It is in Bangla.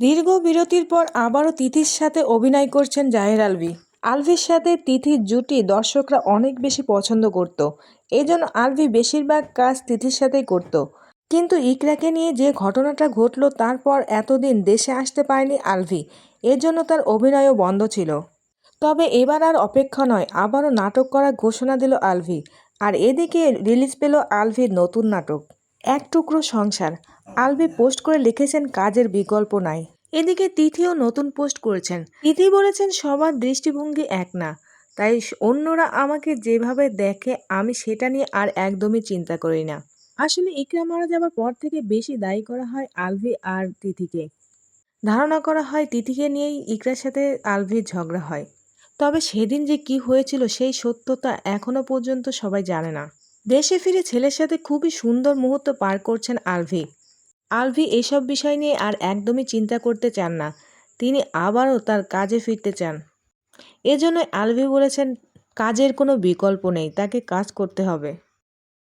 দীর্ঘ বিরতির পর আবারও তিথির সাথে অভিনয় করছেন জাহের আলভী। আলভীর সাথে তিথির জুটি দর্শকরা অনেক বেশি পছন্দ করত। এজন্য আলভী বেশিরভাগ কাজ তিথির সাথেই করত। কিন্তু ইকরাকে নিয়ে যে ঘটনাটা ঘটল তারপর এতদিন দেশে আসতে পারেনি আলভী। এজন্য তার অভিনয়ও বন্ধ ছিল। তবে এবার আর অপেক্ষা নয়, আবারও নাটক করার ঘোষণা দিল আলভী। আর এদিকে রিলিজ পেল আলভীর নতুন নাটক এক টুকরো সংসার। আলভী পোস্ট করে লিখেছেন কাজের বিকল্প নাই। এদিকে তিথিও নতুন পোস্ট করেছেন। তিথি বলেছেন সবার দৃষ্টিভঙ্গি এক না, তাই অন্যরা আমাকে যেভাবে দেখে আমি সেটা নিয়ে আর একদমই চিন্তা করি না। আসলে ইকরা মারা যাবার পর থেকে বেশি দায়ী করা হয় আলভী আর তিথিকে। ধারণা করা হয় তিথিকে নিয়েই ইকরার সাথে আলভীর ঝগড়া হয়। তবে সেদিন যে কি হয়েছিল সেই সত্যতা এখনো পর্যন্ত সবাই জানে না। দেশে ফিরে ছেলের সাথে খুবই সুন্দর মুহূর্ত পার করছেন আলভী। আলভী এসব বিষয় নিয়ে আর একদমই চিন্তা করতে চান না। তিনি আবারও তার কাজে ফিরতে চান। এজন্যই আলভী বলেছেন কাজের কোনো বিকল্প নেই, তাকে কাজ করতে হবে।